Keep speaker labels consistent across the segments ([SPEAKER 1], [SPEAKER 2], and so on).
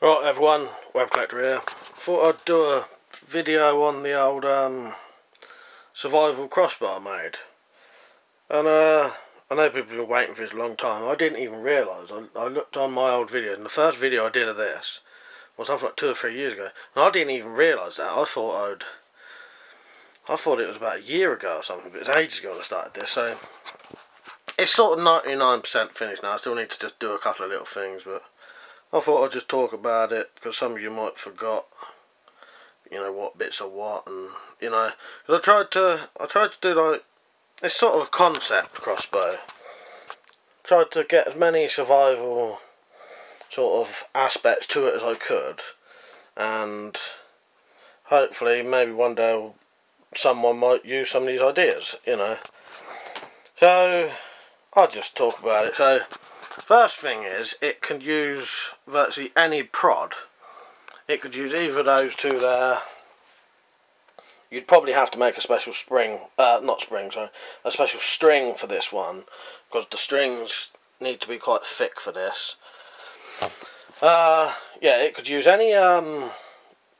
[SPEAKER 1] Right everyone, WeaponCollector here. Thought I'd do a video on the old survival crossbow I made. And I know people have been waiting for this a long time. I didn't even realise. I looked on my old video, and the first video I did of this was something like 2 or 3 years ago. And I didn't even realise that. I thought it was about a year ago or something, but it's ages ago I started this, so it's sort of 99% finished now. I still need to just do a couple of little things, but I thought I'd just talk about it because some of you might have forgot, you know, what bits are what, and you know, cause I tried to do like this sort of concept crossbow. Tried to get as many survival sort of aspects to it as I could, and hopefully maybe one day someone might use some of these ideas, you know. So I'll just talk about it. So first thing is, it can use virtually any prod. It could use either of those two there. You'd probably have to make a special a special string for this one, because the strings need to be quite thick for this. Yeah, it could use any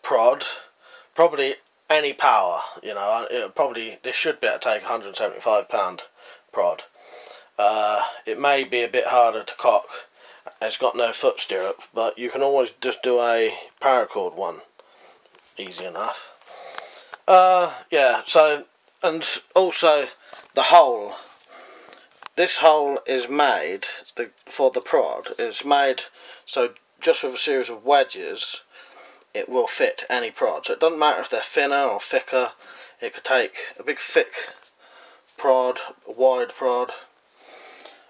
[SPEAKER 1] prod, probably any power. You know, this should be able to take £175 prod. It may be a bit harder to cock. It's got no foot stirrup, but you can always just do a paracord one. Easy enough. Yeah, so, and also the hole. This hole is made, for the prod, is made so just with a series of wedges, it will fit any prod. So it doesn't matter if they're thinner or thicker. It could take a big thick prod, a wide prod,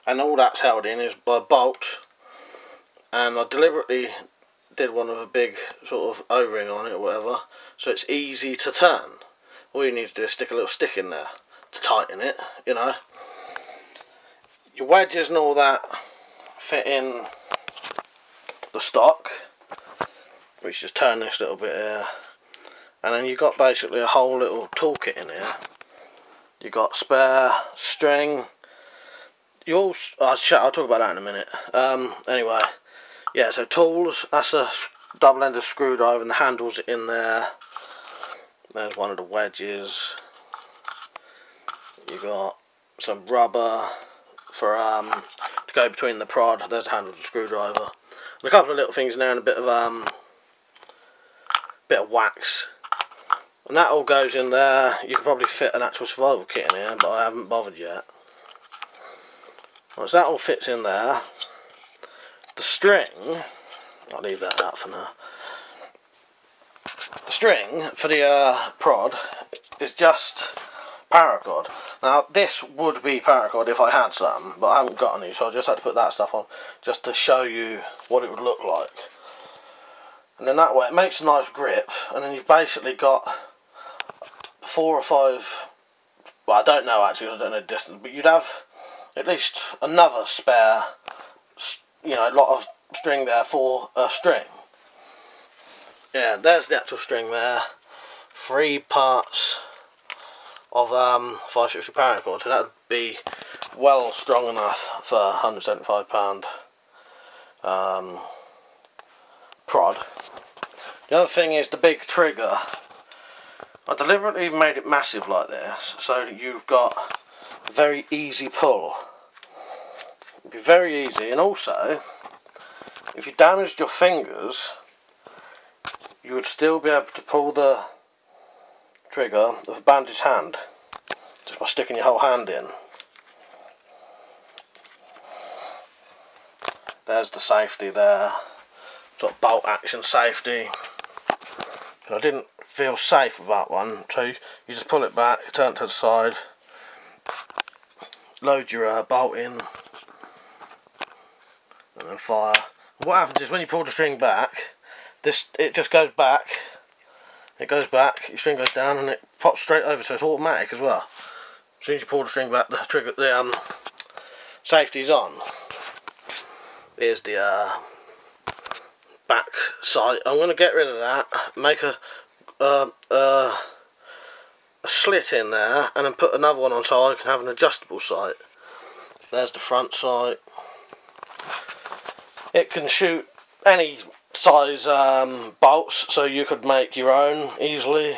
[SPEAKER 1] and all that's held in is by a bolt. And I deliberately did one with a big sort of O-ring on it or whatever, so it's easy to turn. All you need to do is stick a little stick in there to tighten it, you know. Your wedges and all that fit in the stock, which just turn this little bit here, and then you've got basically a whole little toolkit in here. You've got spare string. I'll talk about that in a minute. Anyway, yeah, so tools, that's a double-ended screwdriver, and the handle's in there. There's one of the wedges. You've got some rubber for to go between the prod. There's the handle of the screwdriver. And a couple of little things in there, and a bit of wax. And that all goes in there. You could probably fit an actual survival kit in here, but I haven't bothered yet. Right, so that all fits in there. The string, I'll leave that out for now. The string for the prod is just paracord. Now this would be paracord if I had some, but I haven't got any, so I just had to put that stuff on just to show you what it would look like. And then that way it makes a nice grip, and then you've basically got 4 or 5, well, I don't know actually, I don't know the distance, but you'd have at least another spare, you know, a lot of string there for a string. Yeah, there's the actual string there. 3 parts of 560 paracord, so that would be well strong enough for £175 prod. The other thing is the big trigger. I deliberately made it massive like this, so that you've got a very easy pull. It'd be very easy, and also, if you damaged your fingers, you would still be able to pull the trigger with a bandaged hand, just by sticking your whole hand in. There's the safety there, sort of bolt action safety. I didn't feel safe with that one, so you just pull it back, turn it to the side, load your bolt in, and then fire. What happens is when you pull the string back, it just goes back. It goes back, your string goes down, and it pops straight over, so it's automatic as well. As soon as you pull the string back, the safety's on. Here's the back sight. I'm going to get rid of that, make a slit in there, and then put another one on so I can have an adjustable sight. There's the front sight. It can shoot any size bolts, so you could make your own easily.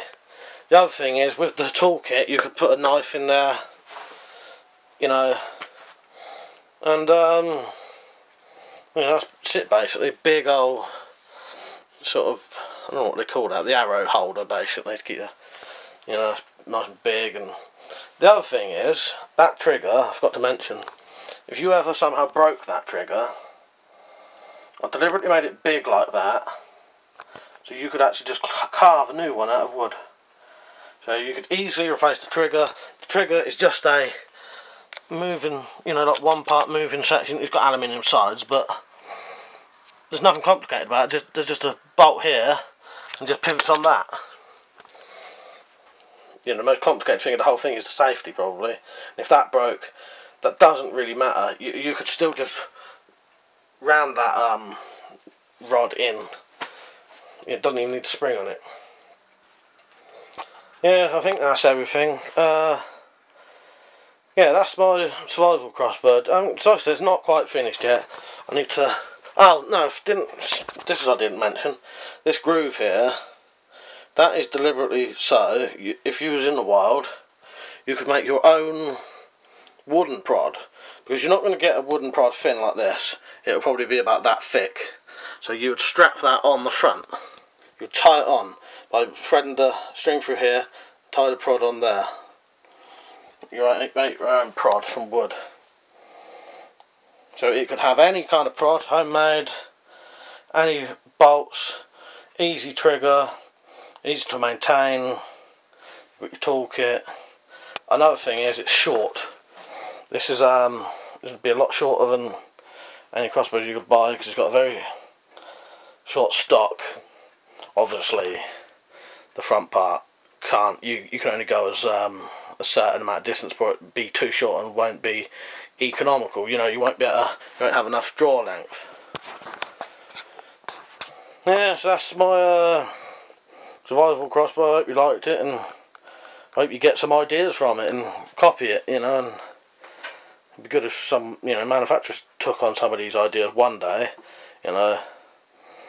[SPEAKER 1] The other thing is, with the toolkit, you could put a knife in there, you know, and you know, that's it basically. Big old sort of, I don't know what they call that, the arrow holder basically, to keep it, you know, nice and big. And the other thing is, that trigger, I forgot to mention, if you ever somehow broke that trigger, I deliberately made it big like that, so you could actually just carve a new one out of wood. So you could easily replace the trigger. The trigger is just a moving, you know, like one part moving section. It's got aluminium sides, but there's nothing complicated about it. There's just a bolt here and just pivots on that. You know, the most complicated thing of the whole thing is the safety, probably. And if that broke, that doesn't really matter. You could still just round that rod in. It doesn't even need a spring on it. Yeah, I think that's everything. Yeah, that's my survival crossbow. So like I said, it's not quite finished yet. I need to... Oh, no, this is I didn't mention. This groove here, that is deliberately so, if you was in the wild, you could make your own wooden prod. Because you're not going to get a wooden prod thin like this. It'll probably be about that thick. So you would strap that on the front. You'd tie it on by threading the string through here, tie the prod on there. You make your own prod from wood. So it could have any kind of prod, homemade, any bolts, easy trigger, easy to maintain, with your toolkit. Another thing is it's short. This is this would be a lot shorter than any crossbows you could buy, because it's got a very short stock. Obviously, the front part can't. You can only go as a certain amount of distance for it to be too short and won't be economical. You know, you won't have enough draw length. Yeah, so that's my survival crossbow. I hope you liked it, and I hope you get some ideas from it and copy it. You know, and it'd be good if some, you know, manufacturers took on some of these ideas one day. You know.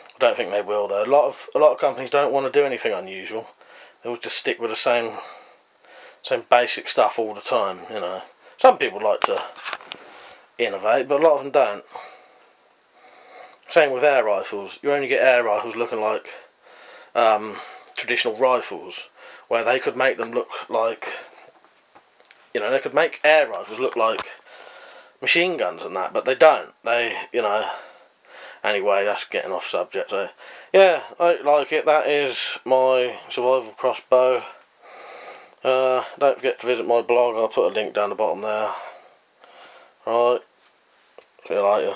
[SPEAKER 1] I don't think they will though. A lot of companies don't want to do anything unusual. They will just stick with the same basic stuff all the time, you know. Some people like to innovate, but a lot of them don't. Same with air rifles. You only get air rifles looking like traditional rifles, where they could make them look like, you know, they could make air rifles look like machine guns and that, but they don't. They, you know. Anyway, that's getting off subject. So, yeah, I like it. That is my survival crossbow. Don't forget to visit my blog. I'll put a link down the bottom there. Right, see you later.